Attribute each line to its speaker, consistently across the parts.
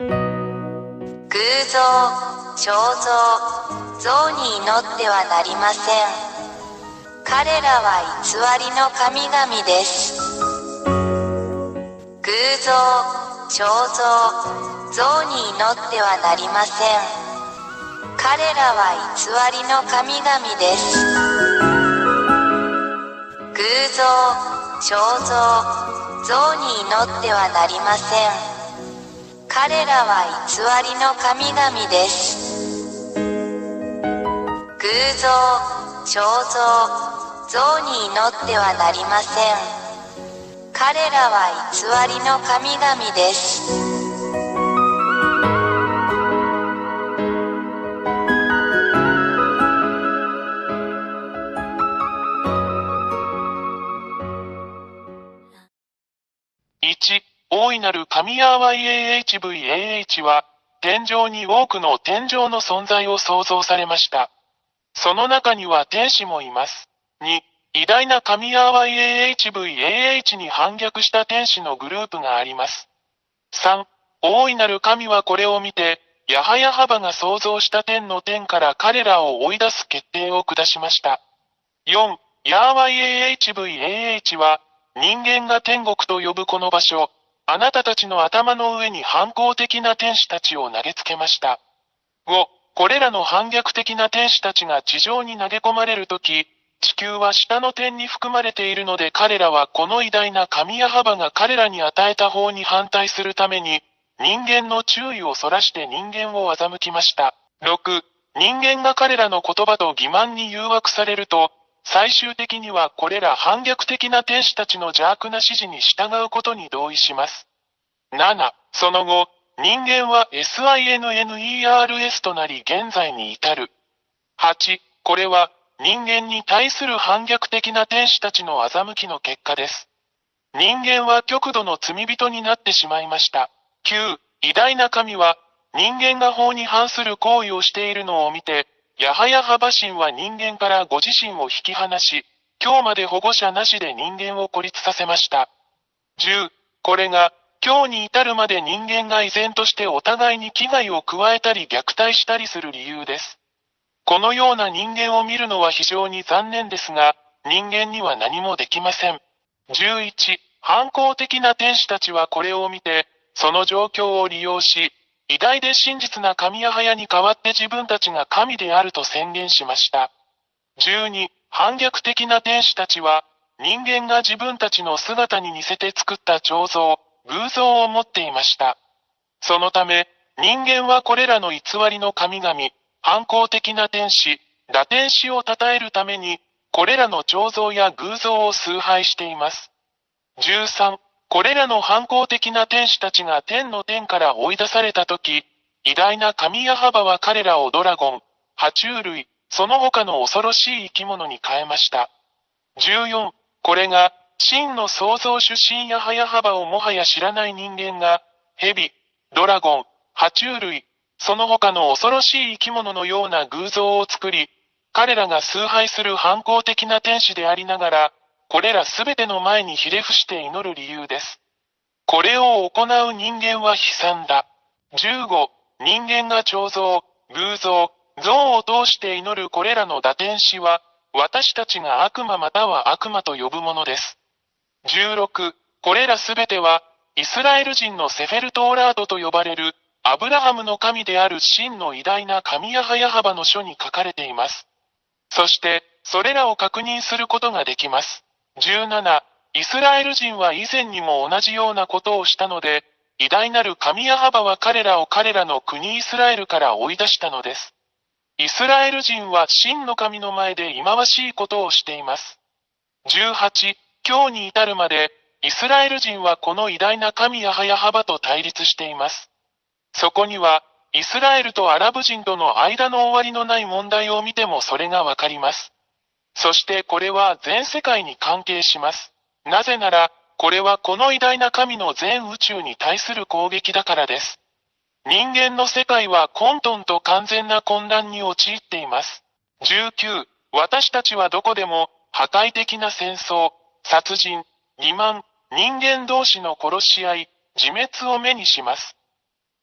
Speaker 1: 偶像、肖像、像に祈ってはなりません。彼らは偽りの神々です。偶像、肖像、像に祈ってはなりません。彼らは偽りの神々です。偶像、肖像、像に祈ってはなりません。彼らは偽りの神々です。偶像、肖像、像に祈ってはなりません。彼らは偽りの神々です。
Speaker 2: 1、大いなる神ヤーワ YAHVAH は、天上に多くの天上の存在を創造されました。その中には天使もいます。2、偉大な神ヤーワ YAHVAH に反逆した天使のグループがあります。3、大いなる神はこれを見て、ヤハヤハバが創造した天の天から彼らを追い出す決定を下しました。4、ヤーワ YAHVAH は、人間が天国と呼ぶこの場所、あなたたちの頭の上に反抗的な天使たちを投げつけました。5、これらの反逆的な天使たちが地上に投げ込まれるとき、地球は下の天に含まれているので彼らはこの偉大な神ヤハバが彼らに与えた方に反対するために、人間の注意をそらして人間を欺きました。6、人間が彼らの言葉と欺瞞に誘惑されると、最終的にはこれら反逆的な天使たちの邪悪な指示に従うことに同意します。7、その後、人間は SINNERS となり現在に至る。8、これは人間に対する反逆的な天使たちの欺きの結果です。人間は極度の罪人になってしまいました。9、偉大な神は人間が法に反する行為をしているのを見て、ヤハヤハバ神は人間からご自身を引き離し、今日まで保護者なしで人間を孤立させました。10、これが、今日に至るまで人間が依然としてお互いに危害を加えたり虐待したりする理由です。このような人間を見るのは非常に残念ですが、人間には何もできません。11、反抗的な天使たちはこれを見て、その状況を利用し、偉大で真実な神ヤハヤに代わって自分たちが神であると宣言しました。12、反逆的な天使たちは、人間が自分たちの姿に似せて作った彫像、偶像を持っていました。そのため、人間はこれらの偽りの神々、反抗的な天使、堕天使を称えるために、これらの彫像や偶像を崇拝しています。13、これらの反抗的な天使たちが天の天から追い出されたとき、偉大な神ヤハバは彼らをドラゴン、爬虫類、その他の恐ろしい生き物に変えました。14、これが、真の創造主神ヤハヤハバをもはや知らない人間が、蛇、ドラゴン、爬虫類、その他の恐ろしい生き物のような偶像を作り、彼らが崇拝する反抗的な天使でありながら、これらすべての前にひれ伏して祈る理由です。これを行う人間は悲惨だ。15、人間が彫像、偶像、像を通して祈るこれらの堕天使は、私たちが悪魔または悪魔と呼ぶものです。16、これらすべては、イスラエル人のセフェルトーラードと呼ばれる、アブラハムの神である真の偉大な神ヤハヤハバの書に書かれています。そして、それらを確認することができます。17、イスラエル人は以前にも同じようなことをしたので、偉大なる神ヤハバは彼らを彼らの国イスラエルから追い出したのです。イスラエル人は真の神の前で忌まわしいことをしています。18、今日に至るまで、イスラエル人はこの偉大な神ヤハヤハバと対立しています。そこには、イスラエルとアラブ人との間の終わりのない問題を見てもそれがわかります。そしてこれは全世界に関係します。なぜなら、これはこの偉大な神の全宇宙に対する攻撃だからです。人間の世界は混沌と完全な混乱に陥っています。19、私たちはどこでも破壊的な戦争、殺人、欺瞞、人間同士の殺し合い、自滅を目にします。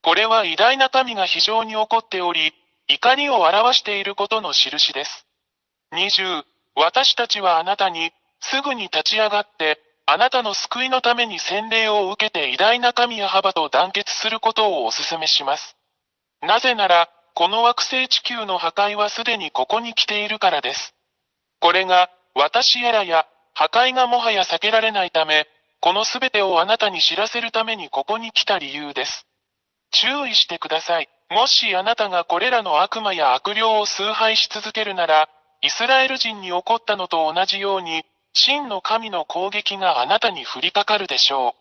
Speaker 2: これは偉大な神が非常に怒っており、怒りを表していることの印です。20、私たちはあなたに、すぐに立ち上がって、あなたの救いのために洗礼を受けて偉大な神ヤハバと団結することをお勧めします。なぜなら、この惑星地球の破壊はすでにここに来ているからです。これが、私エラや、破壊がもはや避けられないため、このすべてをあなたに知らせるためにここに来た理由です。注意してください。もしあなたがこれらの悪魔や悪霊を崇拝し続けるなら、イスラエル人に起こったのと同じように、真の神の攻撃があなたに降りかかるでしょ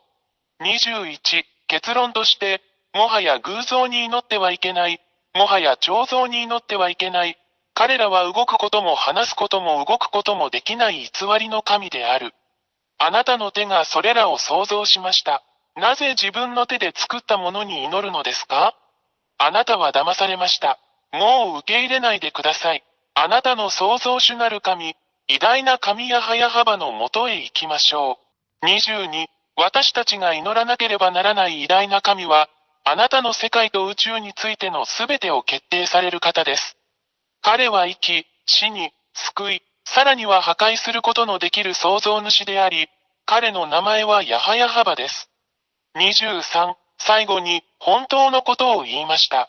Speaker 2: う。21、結論として、もはや偶像に祈ってはいけない。もはや彫像に祈ってはいけない。彼らは動くことも話すことも動くこともできない偽りの神である。あなたの手がそれらを創造しました。なぜ自分の手で作ったものに祈るのですか？あなたは騙されました。もう受け入れないでください。あなたの創造主なる神、偉大な神ヤハヤハバのもとへ行きましょう。22、私たちが祈らなければならない偉大な神は、あなたの世界と宇宙についてのすべてを決定される方です。彼は生き、死に、救い、さらには破壊することのできる創造主であり、彼の名前はヤハヤハバです。23、最後に、本当のことを言いました。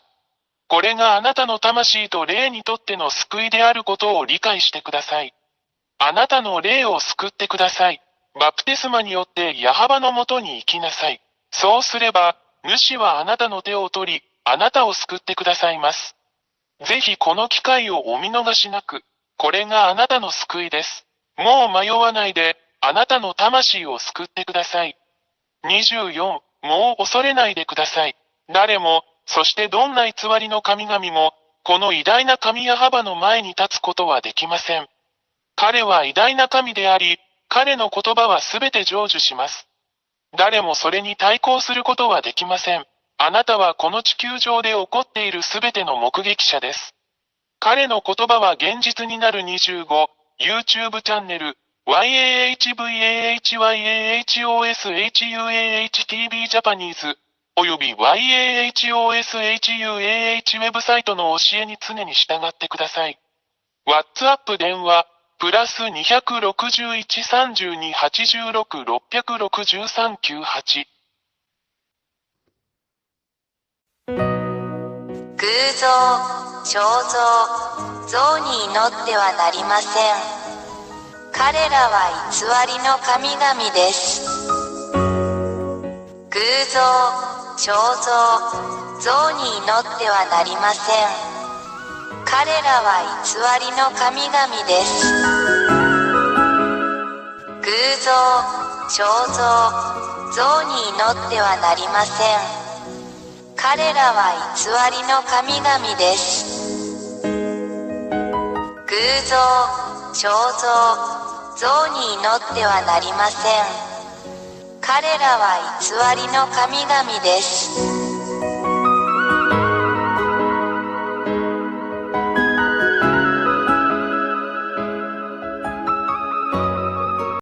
Speaker 2: これがあなたの魂と霊にとっての救いであることを理解してください。あなたの霊を救ってください。バプテスマによってヤハバのもとに行きなさい。そうすれば、主はあなたの手を取り、あなたを救ってくださいます。ぜひこの機会をお見逃しなく。これがあなたの救いです。もう迷わないで、あなたの魂を救ってください。24、もう恐れないでください。誰も、そしてどんな偽りの神々も、この偉大な神ヤハバの前に立つことはできません。彼は偉大な神であり、彼の言葉はすべて成就します。誰もそれに対抗することはできません。あなたはこの地球上で起こっているすべての目撃者です。彼の言葉は現実になる25、YouTube チャンネル、YAHVAHYAHOSHUAHTV ジャパニーズ、および YAHOSHUAH ウェブサイトの教えに常に従ってください。WhatsApp 電話、プラス261-32-86-663-98。
Speaker 1: 偶像、彫像、像に祈ってはなりません。彼らは偽りの神々です。偶像、彫像、像に祈ってはなりません。彼らは偽りの神々です。偶像、彫像、像に祈ってはなりません。彼らは偽りの神々です。偶像、彫像、像に祈ってはなりません。彼らは偽りの神々です。